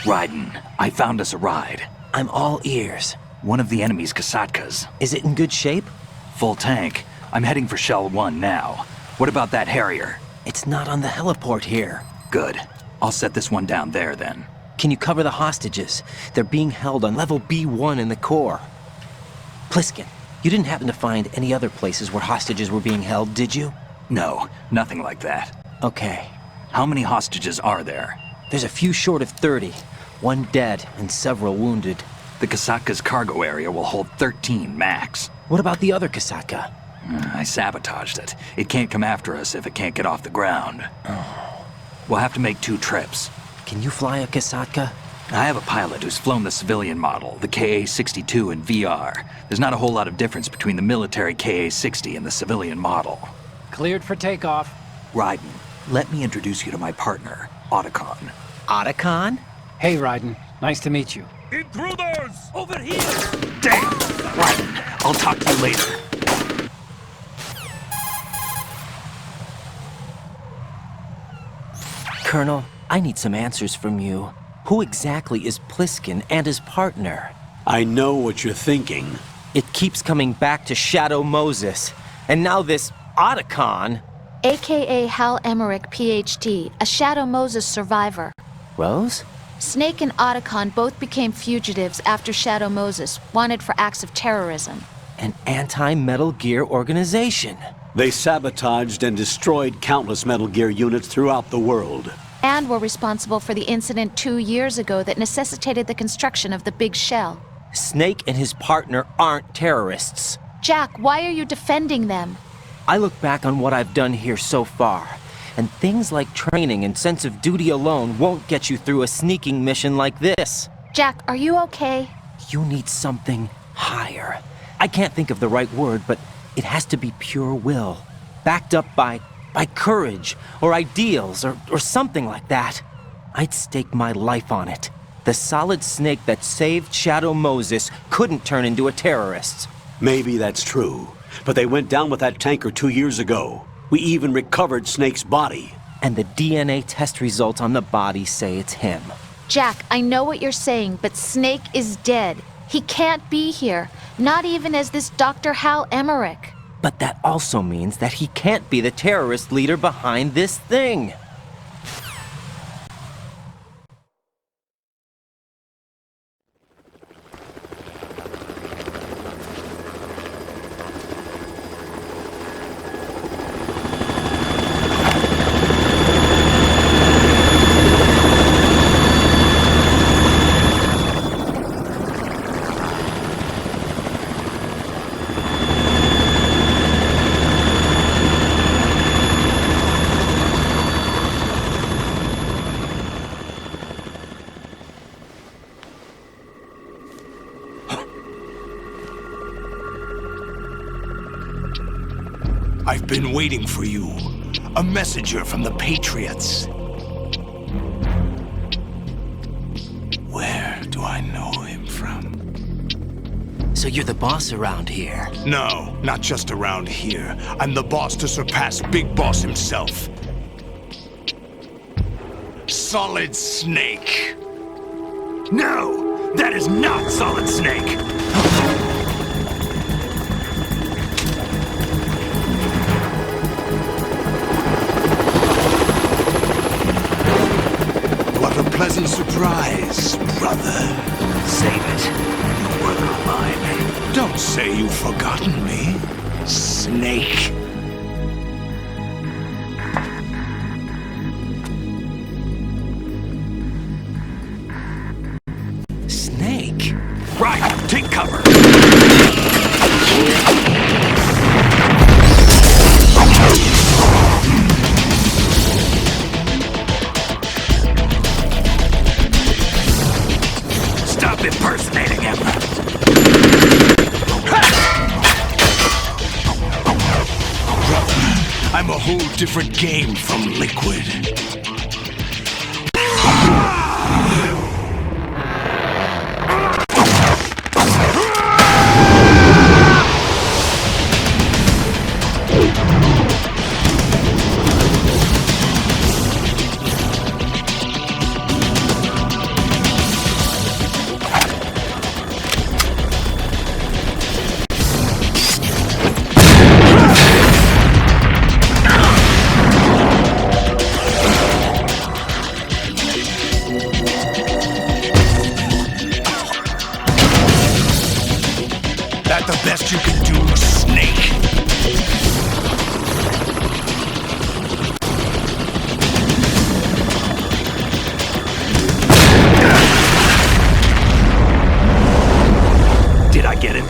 Raiden, I found us a ride. I'm all ears. One of the enemy's Kasatkas. Is it in good shape? Full tank. I'm heading for Shell 1 now. What about that Harrier? It's not on the heliport here. Good. I'll set this one down there then. Can you cover the hostages? They're being held on level B1 in the core. Pliskin, you didn't happen to find any other places where hostages were being held, did you? No, nothing like that. Okay. How many hostages are there? There's a few short of 30. One dead and several wounded. The Kasatka's cargo area will hold 13 max. What about the other Kasatka? I sabotaged it. It can't come after us if it can't get off the ground. We'll have to make 2 trips. Can you fly a Kasatka? I have a pilot who's flown the civilian model, the KA-62 in VR. There's not a whole lot of difference between the military KA-60 and the civilian model. Cleared for takeoff. Raiden, let me introduce you to my partner, Otacon. Otacon? Hey, Raiden. Nice to meet you. Intruders! Over here! Damn! Raiden, I'll talk to you later. Colonel, I need some answers from you. Who exactly is Pliskin and his partner? I know what you're thinking. It keeps coming back to Shadow Moses. And now this Otacon. AKA Hal Emmerich, PhD, a Shadow Moses survivor. Rose? Snake and Otacon both became fugitives after Shadow Moses, wanted for acts of terrorism. An anti-Metal Gear organization. They sabotaged and destroyed countless Metal Gear units throughout the world. And were responsible for the incident 2 years ago that necessitated the construction of the Big Shell. Snake and his partner aren't terrorists. Jack, why are you defending them? I look back on what I've done here so far, and things like training and sense of duty alone won't get you through a sneaking mission like this. Jack, are you okay? You need something higher. I can't think of the right word, but it has to be pure will, backed up by courage, or ideals, or something like that. I'd stake my life on it. The solid Snake that saved Shadow Moses couldn't turn into a terrorist. Maybe that's true, but they went down with that tanker 2 years ago. We even recovered Snake's body. And the DNA test results on the body say it's him. Jack, I know what you're saying, but Snake is dead. He can't be here, not even as this Dr. Hal Emmerich. But that also means that he can't be the terrorist leader behind this thing. I've been waiting for you. A messenger from the Patriots. Where do I know him from? So you're the boss around here? No, not just around here. I'm the boss to surpass Big Boss himself. Solid Snake. No, that is not Solid Snake. What a pleasant surprise, brother. Save it. You brother of mine. Don't say you've forgotten me, Snake. Snake? Right, take cover. Stop impersonating him. I'm a whole different game from Liquid. that the best you can do, Snake? Did I get him?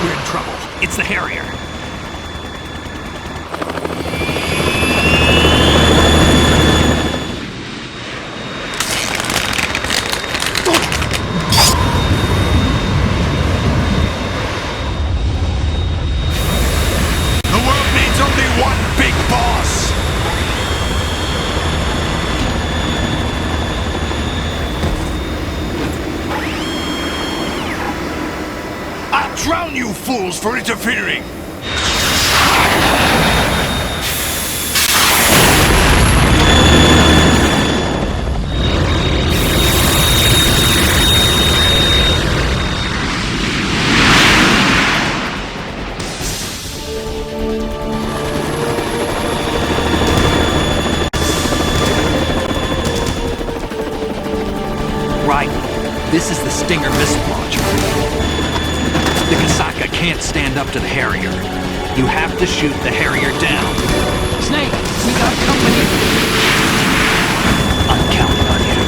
We're in trouble. It's the Harrier. The world needs only one big boss! I'll drown you fools for interfering! Right. This is the Stinger missile launcher. The Kasaka can't stand up to the Harrier. You have to shoot the Harrier down. Snake, we got company. I'm counting on you.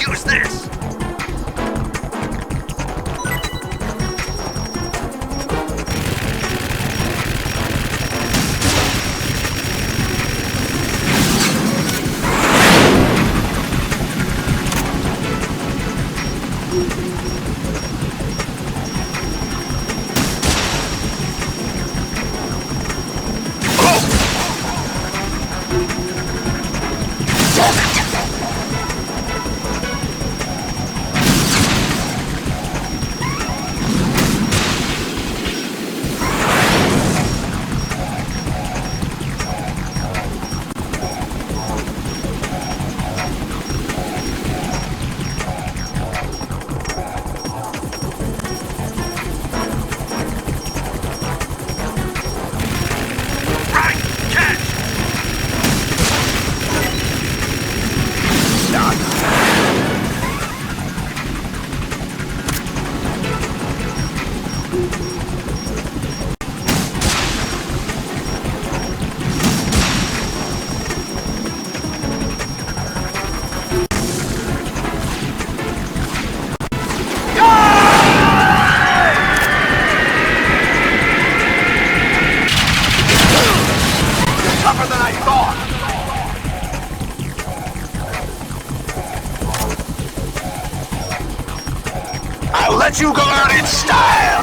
Use this! Tougher than I thought! I'll let you go out in style!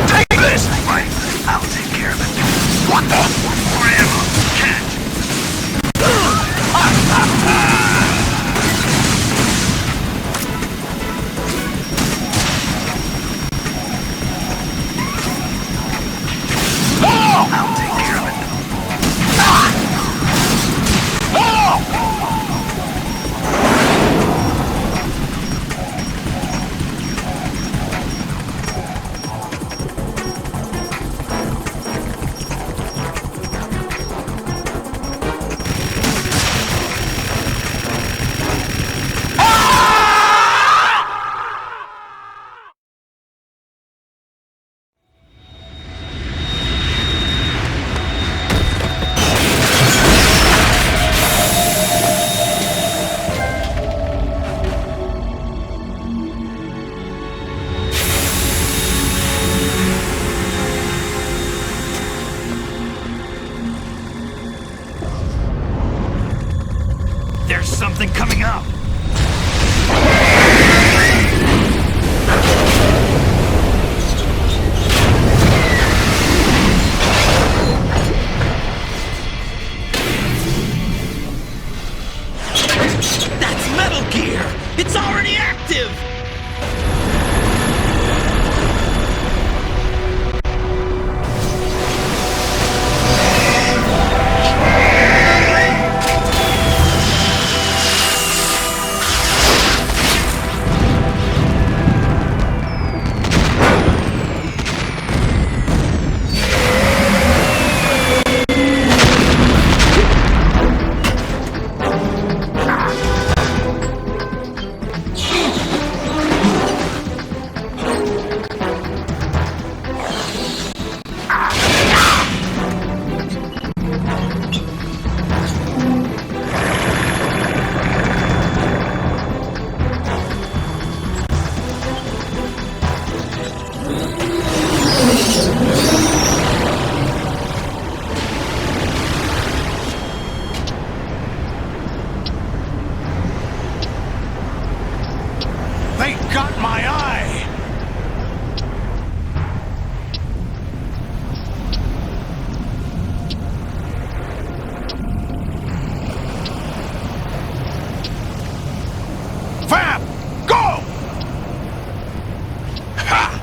Take this! Right, I'll take care of it. What the? More ammo! Catch! I'll take care of it. something coming up! That's Metal Gear! It's already active! They got my eye! Fab! Go! Ha!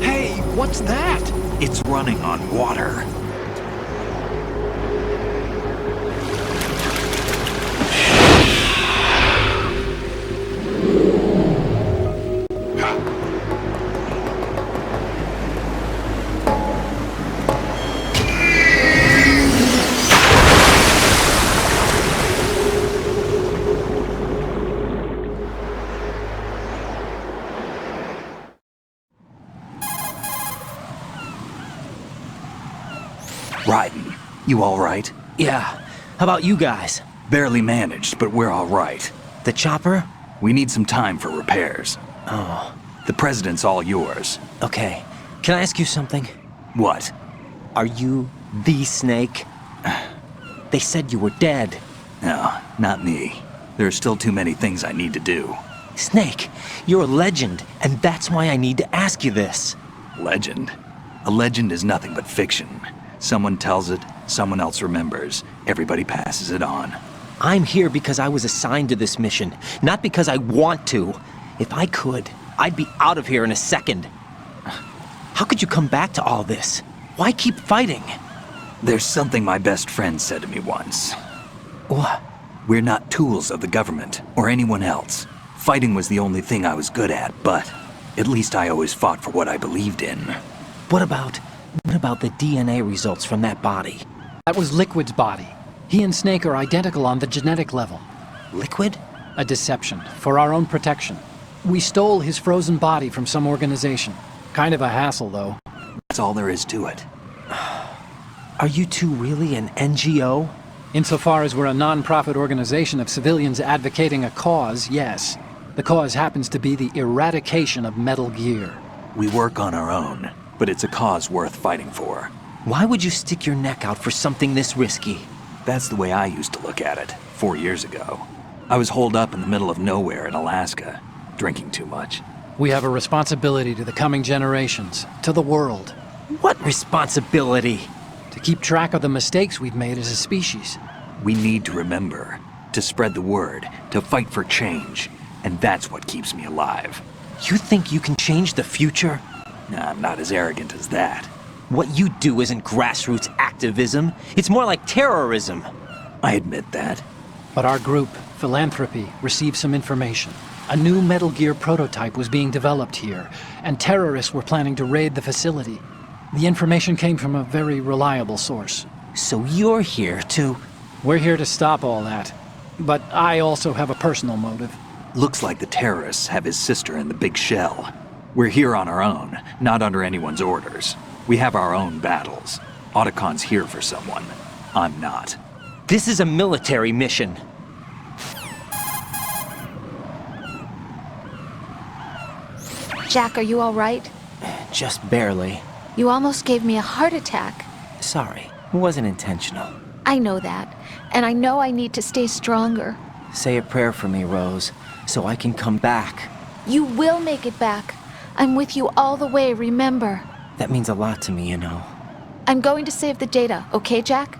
Hey, what's that? It's running on water. Raiden, you all right? Yeah. How about you guys? Barely managed, but we're all right. The chopper? We need some time for repairs. Oh, The president's all yours. okay. Can I ask you something? What? Are you the Snake? They said you were dead. No, not me. There are still too many things I need to do. Snake, you're a legend, and that's why I need to ask you this. Legend? A legend is nothing but fiction. Someone tells it, someone else remembers. Everybody passes it on. I'm here because I was assigned to this mission, not because I want to. If I could, I'd be out of here in a second. How could you come back to all this? Why keep fighting? There's something my best friend said to me once. What? We're not tools of the government or anyone else. Fighting was the only thing I was good at, but at least I always fought for what I believed in. What about the DNA results from that body? That was Liquid's body. He and Snake are identical on the genetic level. Liquid? A deception, for our own protection. We stole his frozen body from some organization. Kind of a hassle, though. That's all there is to it. Are you two really an NGO? Insofar as we're a non-profit organization of civilians advocating a cause, yes. The cause happens to be the eradication of Metal Gear. We work on our own, but it's a cause worth fighting for. Why would you stick your neck out for something this risky? That's the way I used to look at it, 4 years ago. I was holed up in the middle of nowhere in Alaska, drinking too much. We have a responsibility to the coming generations, to the world, What responsibility? to keep track of the mistakes we've made as a species. We need to remember, to spread the word, to fight for change, and that's what keeps me alive. You think you can change the future? Nah, I'm not as arrogant as that. What you do isn't grassroots activism. It's more like terrorism. I admit that. But our group, Philanthropy, received some information. A new Metal Gear prototype was being developed here, and terrorists were planning to raid the facility. The information came from a very reliable source. So you're here to We're here to stop all that. But I also have a personal motive. Looks like the terrorists have his sister in the big shell. We're here on our own, not under anyone's orders. We have our own battles. Otacon's here for someone. I'm not. This is a military mission. Jack, are you all right? Just barely. You almost gave me a heart attack. Sorry, it wasn't intentional. I know that, and I know I need to stay stronger. Say a prayer for me, Rose, so I can come back. You will make it back. I'm with you all the way, remember. That means a lot to me, you know. I'm going to save the data, okay, Jack?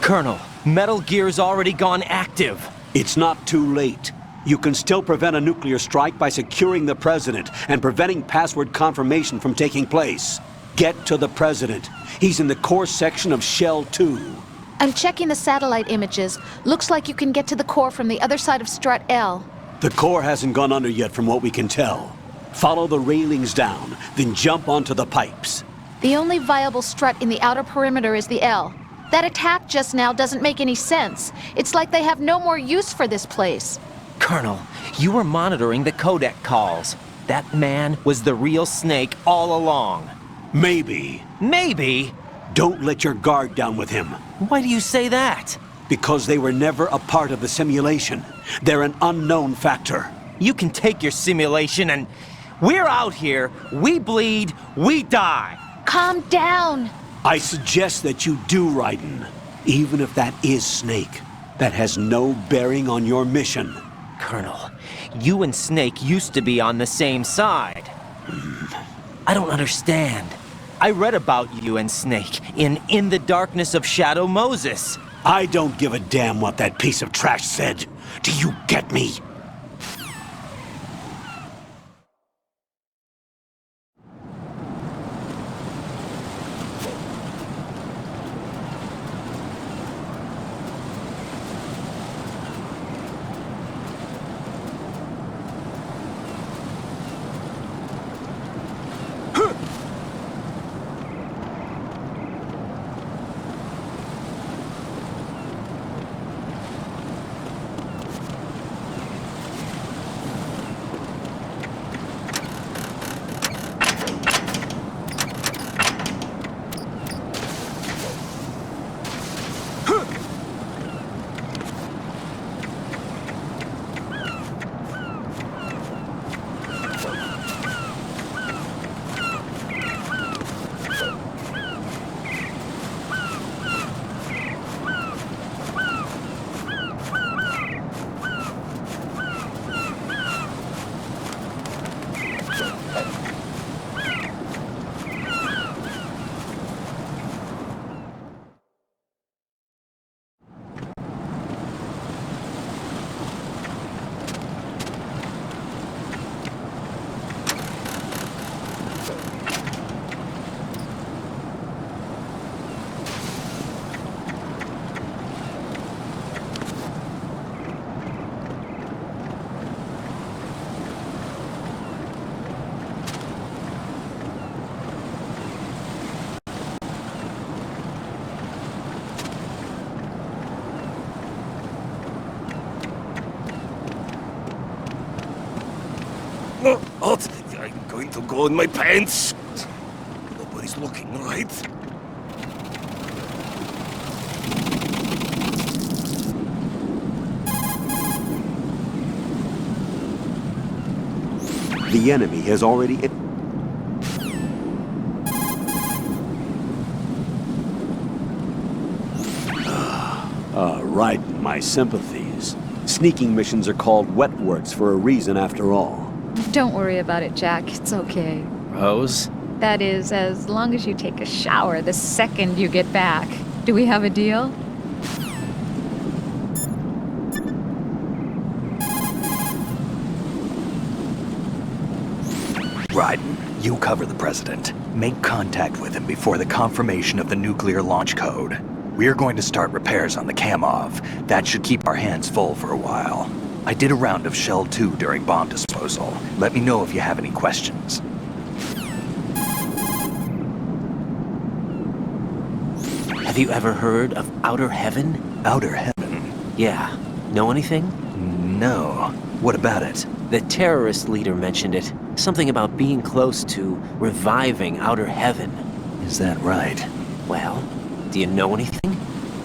Colonel, Metal Gear's already gone active. It's not too late. You can still prevent a nuclear strike by securing the President and preventing password confirmation from taking place. Get to the President. He's in the core section of Shell 2. I'm checking the satellite images. Looks like you can get to the core from the other side of Strut L. The core hasn't gone under yet from what we can tell. Follow the railings down, then jump onto the pipes. The only viable strut in the outer perimeter is the L. That attack just now doesn't make any sense. It's like they have no more use for this place. Colonel, you were monitoring the codec calls. That man was the real Snake all along. Maybe. Maybe? Don't let your guard down with him. Why do you say that? Because they were never a part of the simulation. They're an unknown factor. You can take your simulation and... We're out here, we bleed, we die. Calm down. I suggest that you do, Raiden. Even if that is Snake. That has no bearing on your mission. Colonel, you and Snake used to be on the same side. I don't understand. I read about you and Snake in the Darkness of Shadow Moses. I don't give a damn what that piece of trash said. Do you get me? What? I'm going to go in my pants. Nobody's looking, right? The enemy has already... Right, my sympathies. Sneaking missions are called wet works for a reason after all. Don't worry about it, Jack. It's okay. Rose? That is, as long as you take a shower the second you get back. Do we have a deal? Raiden, you cover the President. Make contact with him before the confirmation of the nuclear launch code. We're going to start repairs on the Kamov. That should keep our hands full for a while. I did a round of Shell 2 during bomb disposal. Let me know if you have any questions. Have you ever heard of Outer Heaven? Outer Heaven? Yeah. Know anything? No. What about it? The terrorist leader mentioned it. Something about being close to reviving Outer Heaven. Is that right? Well, do you know anything?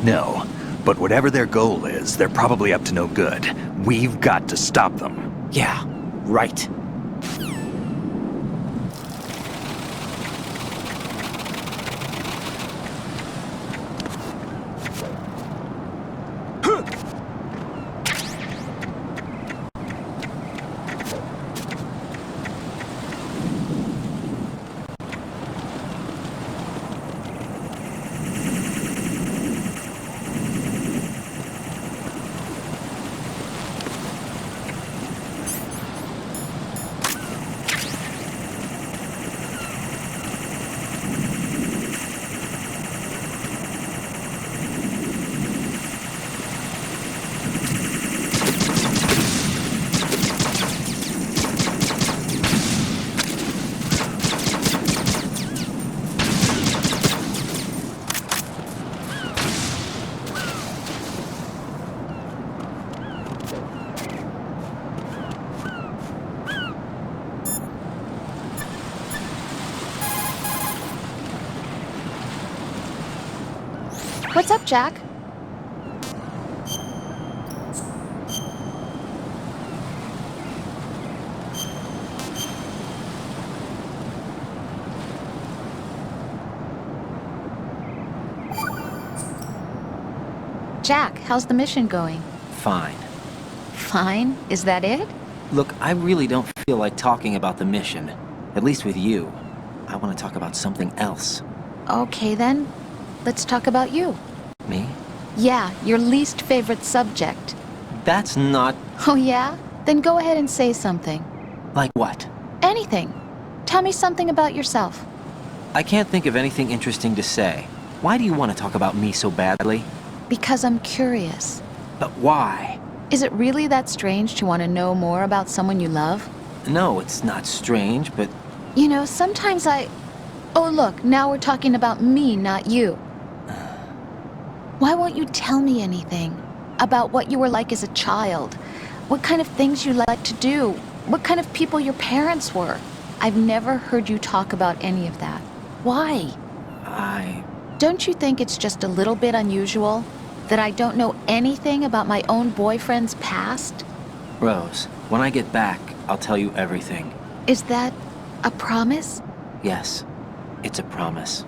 No. But whatever their goal is, they're probably up to no good. We've got to stop them. Yeah, right. What's up, Jack? Jack, how's the mission going? Fine. Fine? Is that it? Look, I really don't feel like talking about the mission. At least with you. I want to talk about something else. Okay then, let's talk about you. Me? Yeah, your least favorite subject. That's not... Oh yeah? Then go ahead and say something. Like what? Anything. Tell me something about yourself. I can't think of anything interesting to say. Why do you want to talk about me so badly? Because I'm curious. But why? Is it really that strange to want to know more about someone you love? No, it's not strange, but... You know, sometimes Oh look, now we're talking about me, not you. Why won't you tell me anything? About what you were like as a child? What kind of things you liked to do? What kind of people your parents were? I've never heard you talk about any of that. Why? Don't you think it's just a little bit unusual that I don't know anything about my own boyfriend's past? Rose, when I get back, I'll tell you everything. Is that a promise? Yes, it's a promise.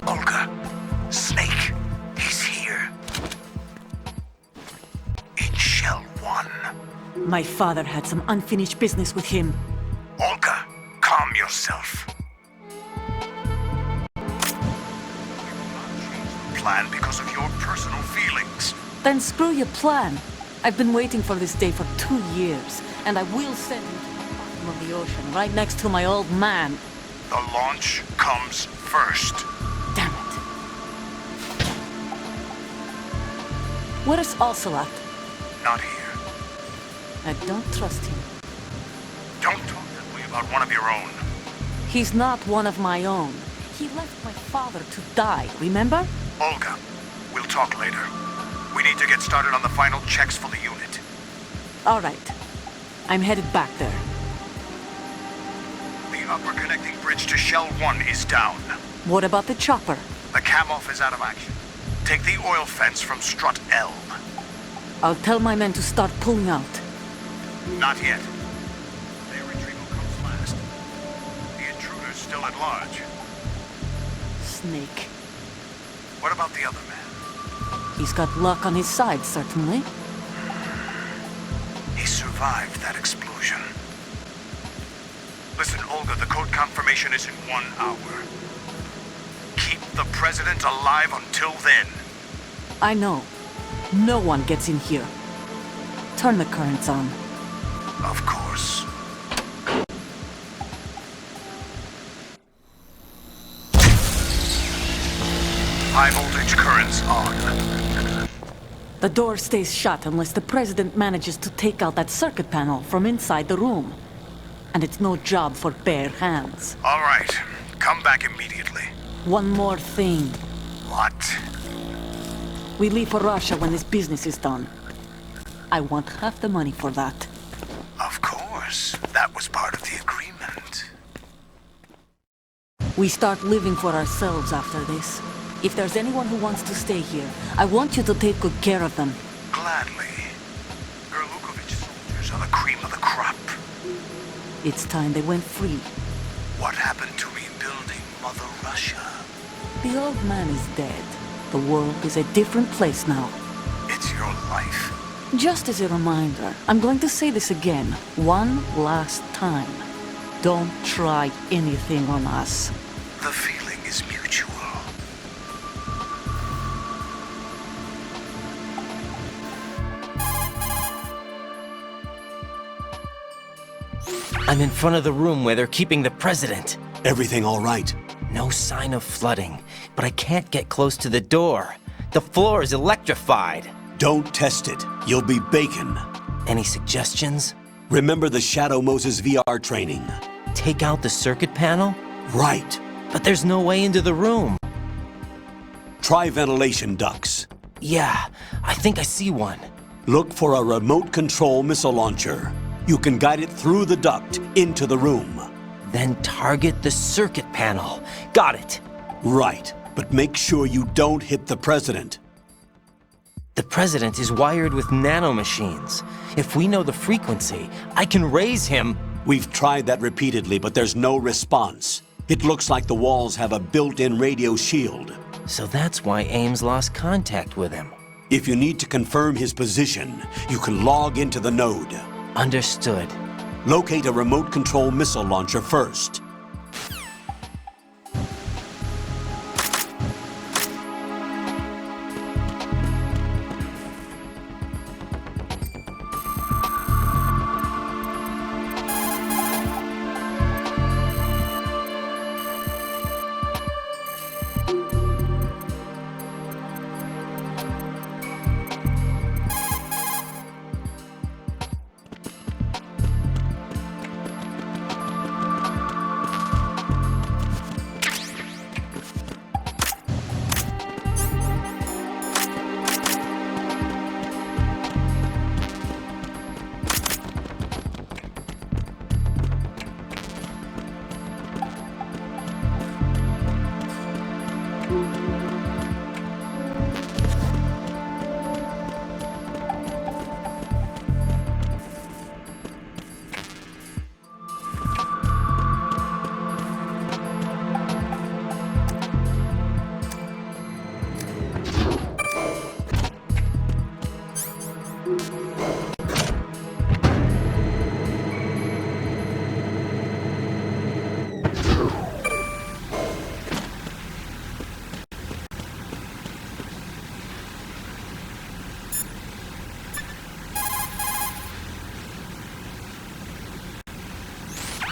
Olga, Snake, he's here. In Shell 1. My father had some unfinished business with him. Olga, calm yourself. Plan because of your personal feelings. Then screw your plan. I've been waiting for this day for 2 years, and I will send you to the bottom of the ocean, right next to my old man. The launch comes first. Damn it. Where's Ocelot? Not here. I don't trust him. Don't talk that way about one of your own. He's not one of my own. He left my father to die, remember? Olga, we'll talk later. We need to get started on the final checks for the unit. All right. I'm headed back there. The upper connecting bridge to Shell 1 is down. What about the chopper? The Kamov is out of action. Take the oil fence from strut L. I'll tell my men to start pulling out. Not yet. Their retrieval comes last. The intruder's still at large. Snake. What about the other man? He's got luck on his side, certainly. He survived that explosion. Listen, Olga, the code confirmation is in 1 hour. Keep the president alive until then. I know. No one gets in here. Turn the currents on. Of course. High voltage currents on. The door stays shut unless the president manages to take out that circuit panel from inside the room. And it's no job for bare hands. All right. Come back immediately. One more thing. What? We leave for Russia when this business is done. I want half the money for that. Of course. That was part of the agreement. We start living for ourselves after this. If there's anyone who wants to stay here, I want you to take good care of them. Gladly. Gurlukovich soldiers are the cream of the crop. It's time they went free. What happened to rebuilding Mother Russia? The old man is dead. The world is a different place now. It's your life. Just as a reminder, I'm going to say this again, one last time. Don't try anything on us. The feeling is mutual. I'm in front of the room where they're keeping the president. Everything all right? No sign of flooding, but I can't get close to the door. The floor is electrified. Don't test it. You'll be bacon. Any suggestions? Remember the Shadow Moses VR training? Take out the circuit panel? Right. But there's no way into the room. Try ventilation ducts. Yeah, I think I see one. Look for a remote control missile launcher. You can guide it through the duct into the room. Then target the circuit panel. Got it. Right, but make sure you don't hit the president. The president is wired with nanomachines. If we know the frequency, I can raise him. We've tried that repeatedly, but there's no response. It looks like the walls have a built-in radio shield. So that's why Ames lost contact with him. If you need to confirm his position, you can log into the node. Understood. Locate a remote control missile launcher first.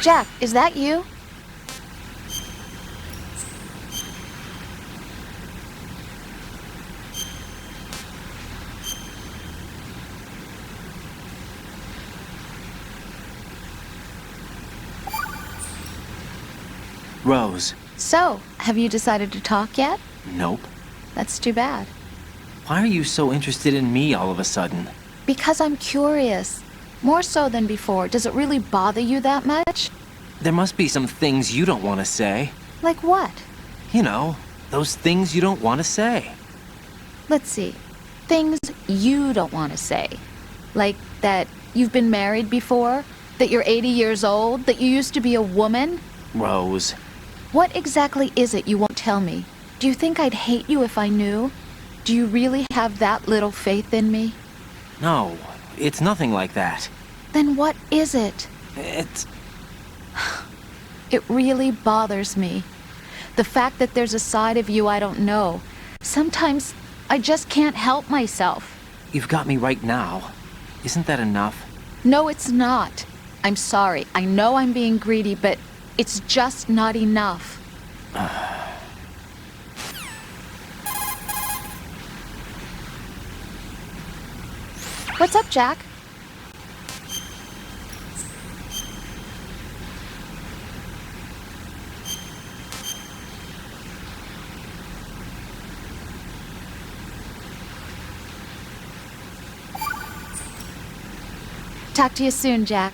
Jack, is that you? Rose. So, have you decided to talk yet? Nope. That's too bad. Why are you so interested in me all of a sudden? Because I'm curious. More so than before. Does it really bother you that much? There must be some things you don't want to say. Like what? You know, those things you don't want to say. Let's see. Things you don't want to say. Like that you've been married before? That you're 80 years old? That you used to be a woman? Rose. What exactly is it you won't tell me? Do you think I'd hate you if I knew? Do you really have that little faith in me? No, it's nothing like that. Then what is it? It's... It really bothers me. The fact that there's a side of you I don't know. Sometimes I just can't help myself. You've got me right now. Isn't that enough? No, it's not. I'm sorry. I know I'm being greedy, but it's just not enough. What's up, Jack? Talk to you soon, Jack.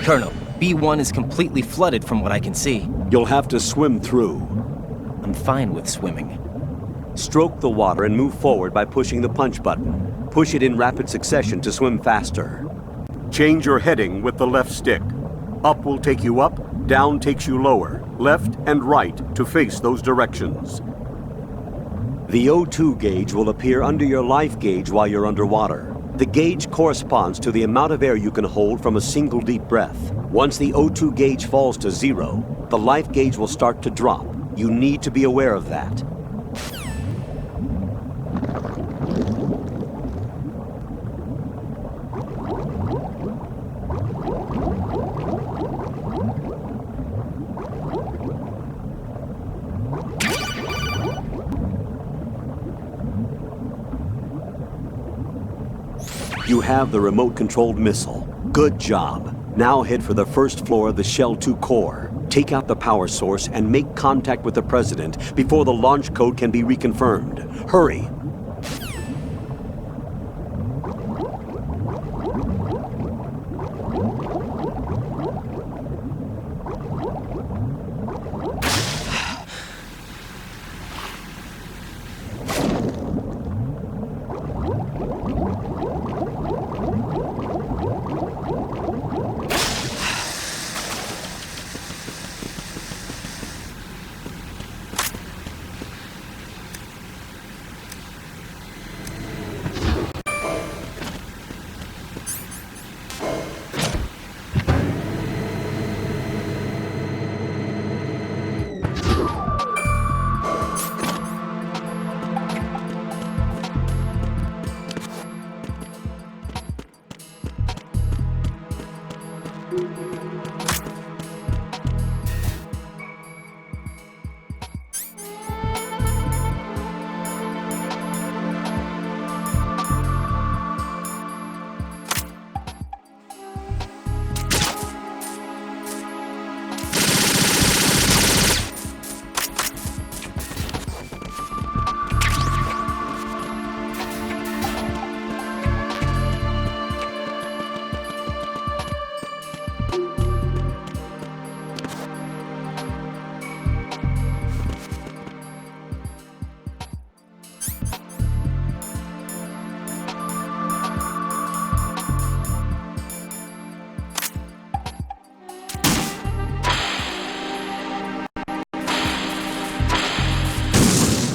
Colonel, B1 is completely flooded from what I can see. You'll have to swim through. I'm fine with swimming. Stroke the water and move forward by pushing the punch button. Push it in rapid succession to swim faster. Change your heading with the left stick. Up will take you up, down takes you lower, left and right to face those directions. The O2 gauge will appear under your life gauge while you're underwater. The gauge corresponds to the amount of air you can hold from a single deep breath. Once the O2 gauge falls to 0, the life gauge will start to drop. You need to be aware of that. You have the remote-controlled missile. Good job. Now head for the first floor of the Shell 2 core. Take out the power source and make contact with the President before the launch code can be reconfirmed. Hurry!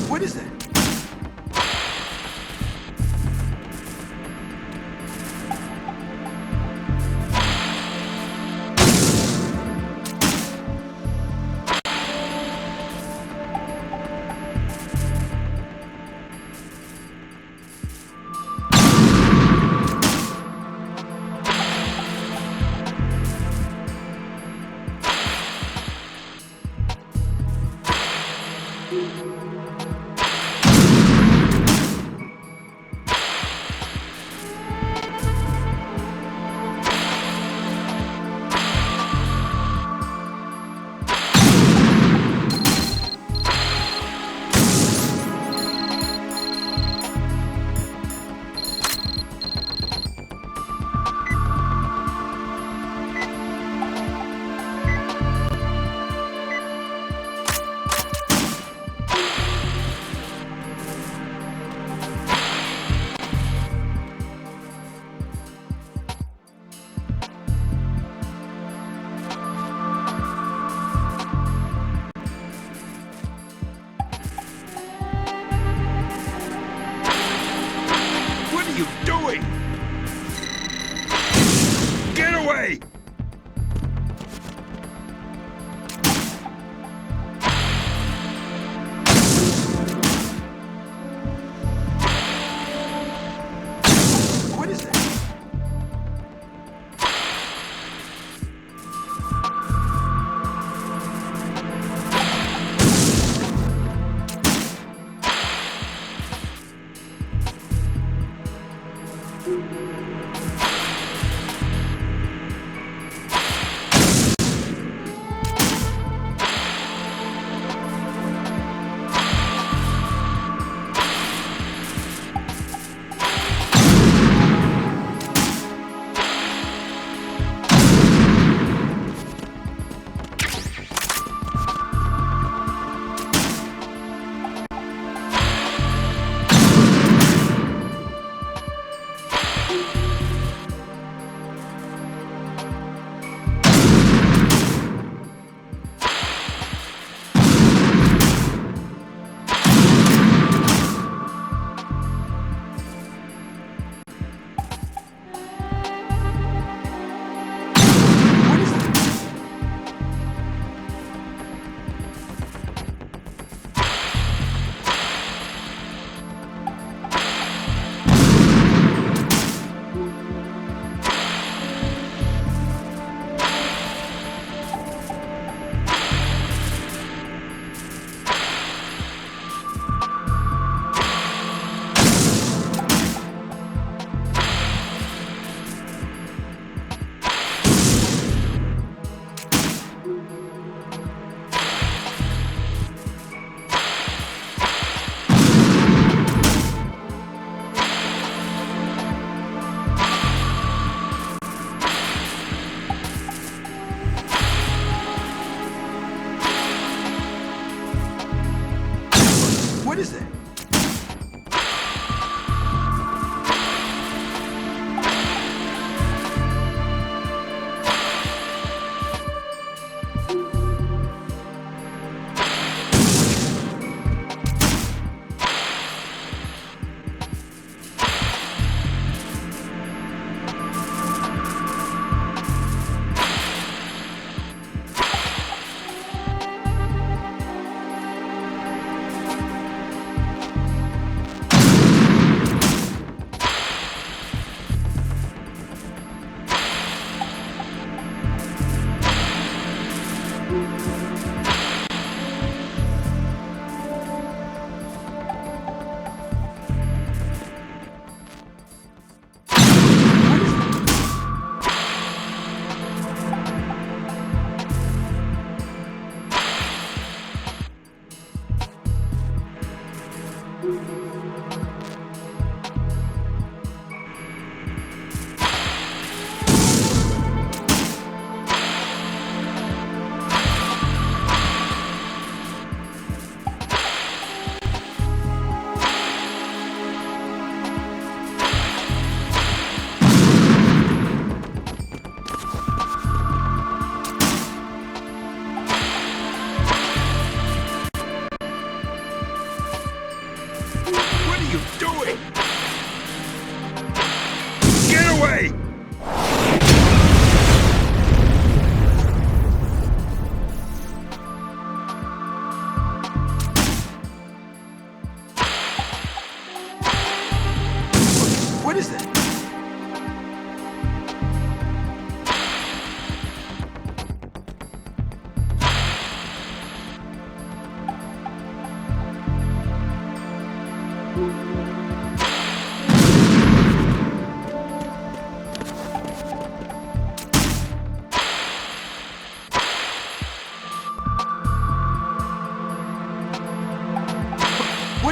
What is that?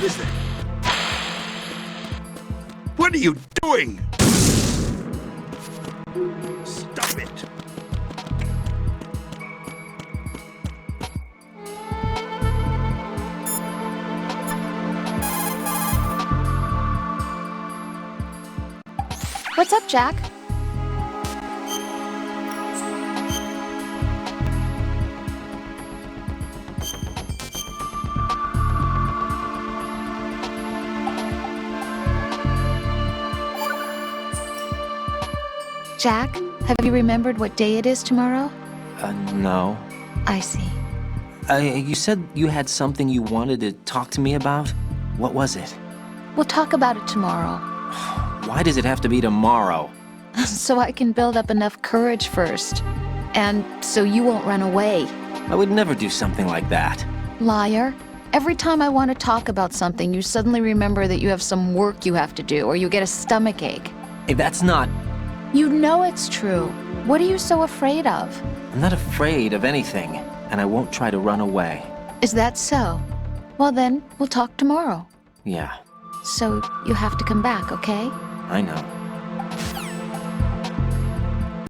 is that? What are you doing? Stop it. What's up, Jack? Jack, have you remembered what day it is tomorrow? No. I see. You said you had something you wanted to talk to me about? What was it? We'll talk about it tomorrow. Why does it have to be tomorrow? So I can build up enough courage first. And so you won't run away. I would never do something like that. Liar. Every time I want to talk about something, you suddenly remember that you have some work you have to do, or you get a stomachache. Hey, that's not... You know it's true. What are you so afraid of? I'm not afraid of anything, and I won't try to run away. Is that so? Well then, we'll talk tomorrow. Yeah, So you have to come back, okay? I know.